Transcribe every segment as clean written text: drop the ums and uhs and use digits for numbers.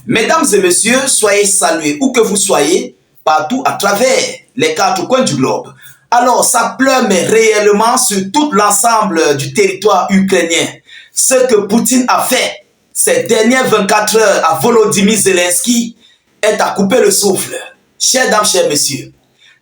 Mesdames et messieurs, soyez salués où que vous soyez, partout à travers les quatre coins du globe. Alors, ça pleut mais réellement sur tout l'ensemble du territoire ukrainien. Ce que Poutine a fait ces dernières 24 heures à Volodymyr Zelensky est à couper le souffle. Chers dames, chers messieurs,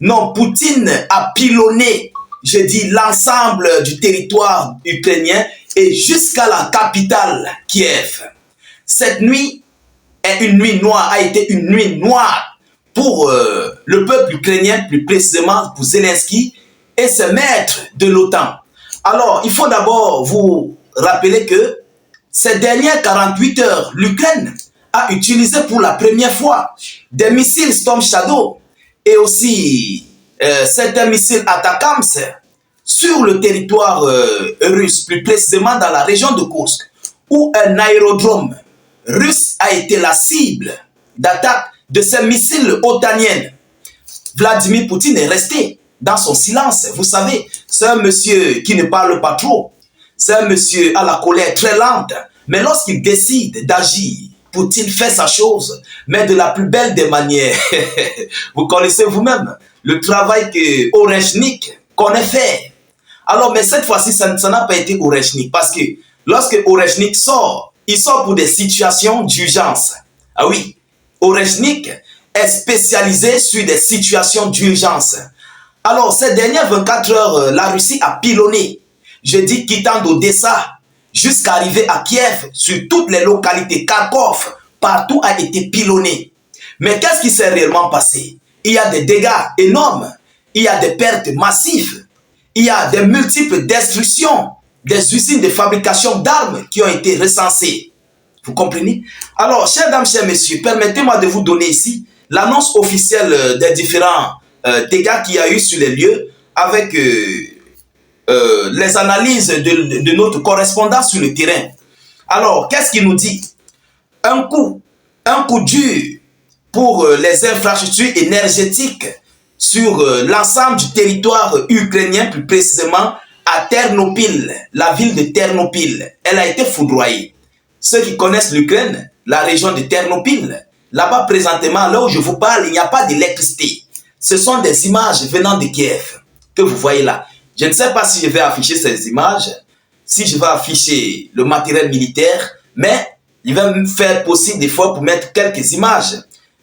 non, Poutine a pilonné, je dis, l'ensemble du territoire ukrainien et jusqu'à la capitale, Kiev. Cette nuit est une nuit noire, a été une nuit noire pour le peuple ukrainien, plus précisément pour Zelensky et ses maîtres de l'OTAN. Alors, il faut d'abord vous rappeler que ces dernières 48 heures, l'Ukraine a utilisé pour la première fois des missiles Storm Shadow et aussi certains missiles Atacams sur le territoire russe, plus précisément dans la région de Kursk, où un aérodrome russe a été la cible d'attaque de ces missiles otaniennes. Vladimir Poutine est resté dans son silence. Vous savez, c'est un monsieur qui ne parle pas trop. C'est un monsieur à la colère très lente. Mais lorsqu'il décide d'agir, Poutine fait sa chose, mais de la plus belle des manières. Vous connaissez vous-même le travail que Oreshnik connaît faire. Alors, mais cette fois-ci, ça n'a pas été Oreshnik. Parce que lorsque Oreshnik sort, il sort pour des situations d'urgence. Ah oui, Oreshnik est spécialisé sur des situations d'urgence. Alors, ces dernières 24 heures, la Russie a pilonné. Je dis quittant d'Odessa jusqu'à arriver à Kiev, sur toutes les localités, Kharkov, partout a été pilonné. Mais qu'est-ce qui s'est réellement passé? Il y a des dégâts énormes, il y a des pertes massives, il y a des multiples destructions des usines de fabrication d'armes qui ont été recensées. Vous comprenez? Alors, chers dames, chers messieurs, permettez-moi de vous donner ici l'annonce officielle des différents dégâts qu'il y a eu sur les lieux avec les analyses de notre correspondant sur le terrain. Alors, qu'est-ce qu'il nous dit? Un coup dur pour les infrastructures énergétiques sur l'ensemble du territoire ukrainien, plus précisément à Ternopil, la ville de Ternopil. Elle a été foudroyée. Ceux qui connaissent l'Ukraine, la région de Ternopil, là-bas présentement, là où je vous parle, il n'y a pas d'électricité. Ce sont des images venant de Kiev que vous voyez là. Je ne sais pas si je vais afficher ces images, si je vais afficher le matériel militaire, mais il va me faire possible des fois pour mettre quelques images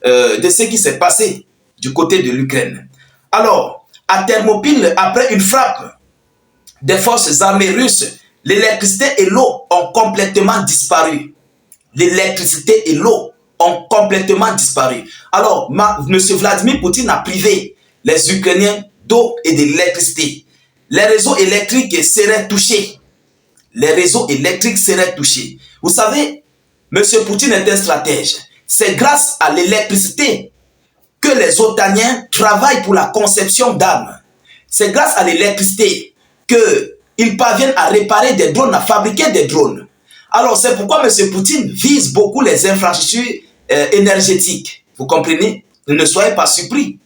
de ce qui s'est passé du côté de l'Ukraine. Alors, à Thermopyles, après une frappe des forces armées russes, l'électricité et l'eau ont complètement disparu. L'électricité et l'eau ont complètement disparu. Alors, M. Vladimir Poutine a privé les Ukrainiens d'eau et d'électricité. Les réseaux électriques seraient touchés. Les réseaux électriques seraient touchés. Vous savez, M. Poutine est un stratège. C'est grâce à l'électricité que les Otaniens travaillent pour la conception d'armes. C'est grâce à l'électricité qu'ils parviennent à réparer des drones, à fabriquer des drones. Alors, c'est pourquoi M. Poutine vise beaucoup les infrastructures énergétiques. Vous comprenez? Ne soyez pas surpris.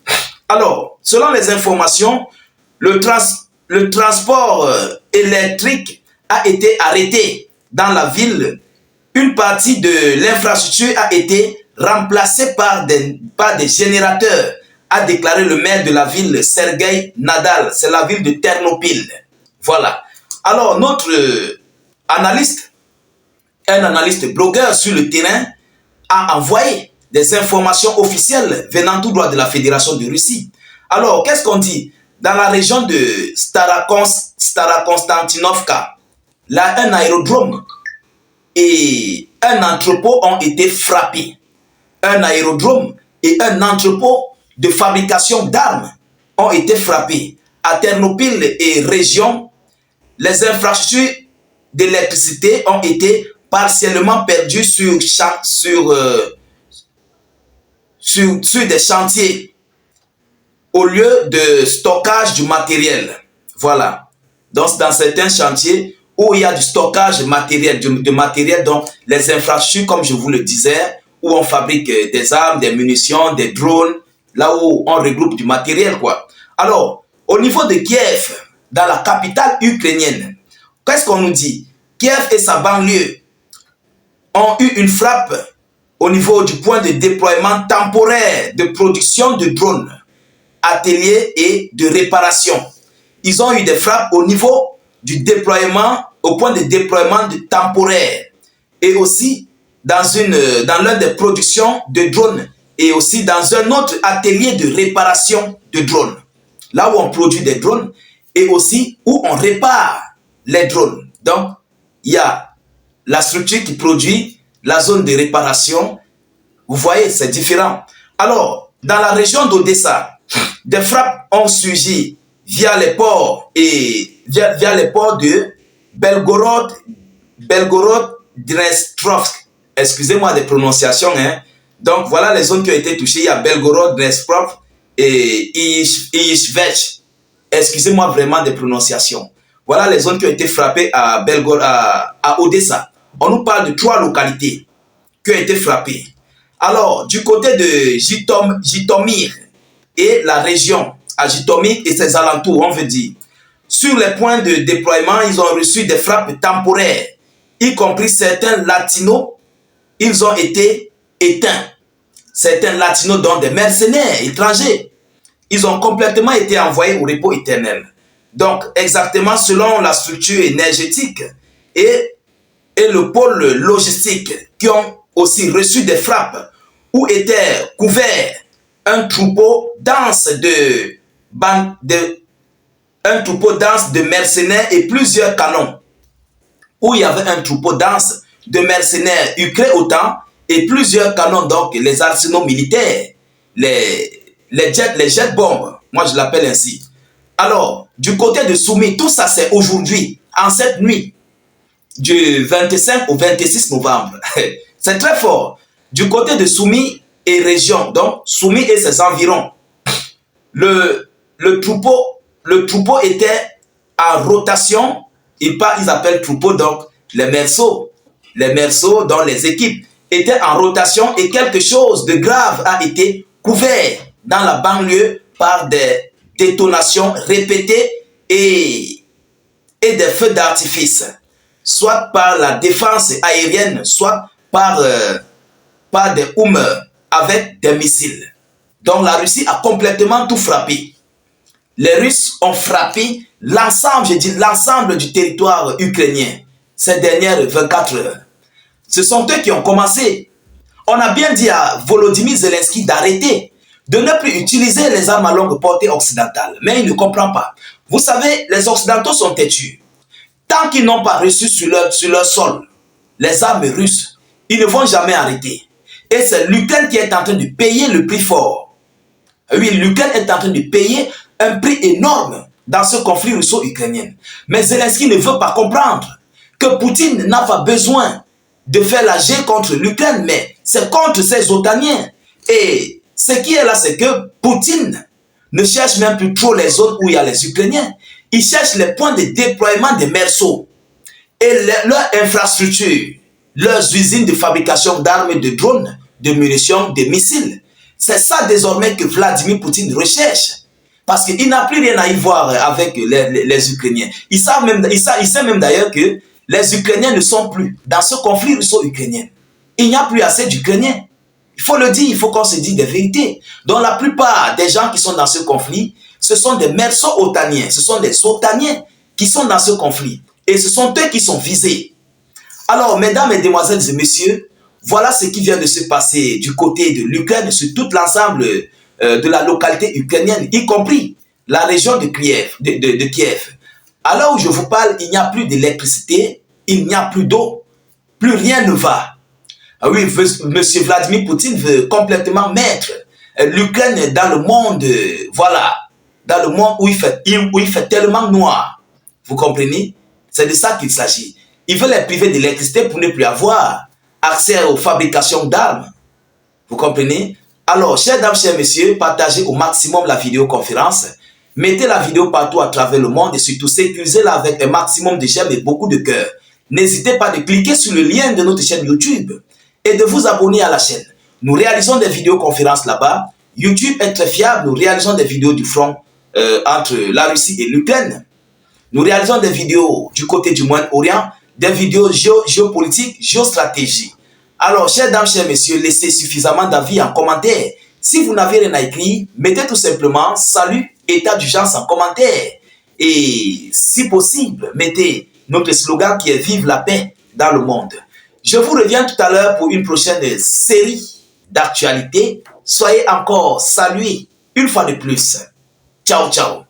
Alors, selon les informations, le transport électrique a été arrêté dans la ville. Une partie de l'infrastructure a été remplacée par des générateurs, a déclaré le maire de la ville, Sergei Nadal. C'est la ville de Ternopil. Voilà. Alors, notre analyste, un analyste blogueur sur le terrain, a envoyé des informations officielles venant tout droit de la Fédération de Russie. Alors, qu'est-ce qu'on dit? Dans la région de Starokonstantinovka, là, un aérodrome et un entrepôt ont été frappés. Un aérodrome et un entrepôt de fabrication d'armes ont été frappés. À Ternopil et région, les infrastructures d'électricité ont été partiellement perdues sur des chantiers au lieu de stockage du matériel. Voilà. Donc, dans certains chantiers où il y a du stockage matériel, de matériel, donc les infrastructures, comme je vous le disais, où on fabrique des armes, des munitions, des drones, là où on regroupe du matériel, quoi. Alors, au niveau de Kiev, dans la capitale ukrainienne, qu'est-ce qu'on nous dit? Kiev et sa banlieue ont eu une frappe au niveau du point de déploiement temporaire de production de drones, ateliers et de réparation. Ils ont eu des frappes au niveau du déploiement, au point de déploiement temporaire, et aussi dans l'un des productions de drones, et aussi dans un autre atelier de réparation de drones, là où on produit des drones et aussi où on répare les drones. Donc, il y a la structure qui produit, la zone de réparation. Vous voyez, c'est différent. Alors, dans la région d'Odessa, des frappes ont surgi via les ports et via les ports de Belgorod-Dnestrovsk. Excusez-moi des prononciations, hein. Donc, voilà les zones qui ont été touchées. Il y a Belgorod, Dnestrovsk et Izhevsk. Excusez-moi vraiment des prononciations. Voilà les zones qui ont été frappées à Odessa. On nous parle de 3 localités qui ont été frappées. Alors, du côté de Jitomir et la région, à Jitomir et ses alentours, on veut dire, sur les points de déploiement, ils ont reçu des frappes temporaires, y compris certains latinos, ils ont été éteints. Certains latinos, dont des mercenaires étrangers, ils ont complètement été envoyés au repos éternel. Donc, exactement selon la structure énergétique et le pôle logistique qui ont aussi reçu des frappes où était couvert un troupeau dense de mercenaires et plusieurs canons. Où il y avait un troupeau dense de mercenaires ukrainiens autant et plusieurs canons, donc les arsenaux militaires, les jets bombes, moi je l'appelle ainsi. Alors, du côté de Soumy, tout ça c'est aujourd'hui, en cette nuit, du 25 au 26 novembre. C'est très fort. Du côté de Soumy et région, donc Soumy et ses environs, le troupeau était en rotation. Ils appellent troupeau, donc les merceaux dans les équipes étaient en rotation et quelque chose de grave a été couvert dans la banlieue par des détonations répétées et des feux d'artifice, soit par la défense aérienne, soit par des Hummer avec des missiles. Donc la Russie a complètement tout frappé. Les Russes ont frappé l'ensemble du territoire ukrainien ces dernières 24 heures. Ce sont eux qui ont commencé. On a bien dit à Volodymyr Zelensky d'arrêter, de ne plus utiliser les armes à longue portée occidentales. Mais il ne comprend pas. Vous savez, les Occidentaux sont têtus. Tant qu'ils n'ont pas reçu sur leur sol les armes russes, ils ne vont jamais arrêter. Et c'est l'Ukraine qui est en train de payer le prix fort. Oui, l'Ukraine est en train de payer un prix énorme dans ce conflit russo-ukrainien. Mais Zelensky ne veut pas comprendre que Poutine n'a pas besoin de faire la guerre contre l'Ukraine, mais c'est contre ses otaniens. Et ce qui est là, c'est que Poutine ne cherche même plus trop les zones où il y a les Ukrainiens. Il cherche les points de déploiement des merceaux et leurs infrastructures, leurs usines de fabrication d'armes et de drones, de munitions, de missiles. C'est ça désormais que Vladimir Poutine recherche. Parce qu'il n'a plus rien à y voir avec les Ukrainiens. Il sait même d'ailleurs que les Ukrainiens ne sont plus dans ce conflit russo-ukrainien. Il n'y a plus assez d'Ukrainiens. Il faut le dire, il faut qu'on se dise des vérités. Donc la plupart des gens qui sont dans ce conflit, ce sont des merceaux otaniens, ce sont des otaniens qui sont dans ce conflit. Et ce sont eux qui sont visés. Alors, mesdames, mesdemoiselles et messieurs, voilà ce qui vient de se passer du côté de l'Ukraine sur tout l'ensemble de la localité ukrainienne, y compris la région de Kiev. À l'heure où je vous parle, il n'y a plus d'électricité, il n'y a plus d'eau, plus rien ne va. Ah oui, M. Vladimir Poutine veut complètement mettre l'Ukraine dans le monde, voilà, dans le monde où il fait tellement noir. Vous comprenez? C'est de ça qu'il s'agit. Il veut les priver d'électricité pour ne plus avoir accès aux fabrications d'armes. Vous comprenez? Alors, chers dames, chers messieurs, partagez au maximum la vidéoconférence. Mettez la vidéo partout à travers le monde et surtout sécurisez-la avec un maximum de j'aime et beaucoup de cœur. N'hésitez pas de cliquer sur le lien de notre chaîne YouTube et de vous abonner à la chaîne. Nous réalisons des vidéoconférences là-bas. YouTube est très fiable. Nous réalisons des vidéos du front entre la Russie et l'Ukraine. Nous réalisons des vidéos du côté du Moyen-Orient, des vidéos géopolitiques, géostratégie. Alors, chers dames, chers messieurs, laissez suffisamment d'avis en commentaire. Si vous n'avez rien à écrire, mettez tout simplement salut, état d'urgence en commentaire. Et si possible, mettez notre slogan qui est vive la paix dans le monde. Je vous reviens tout à l'heure pour une prochaine série d'actualités. Soyez encore salués une fois de plus. Ciao, ciao.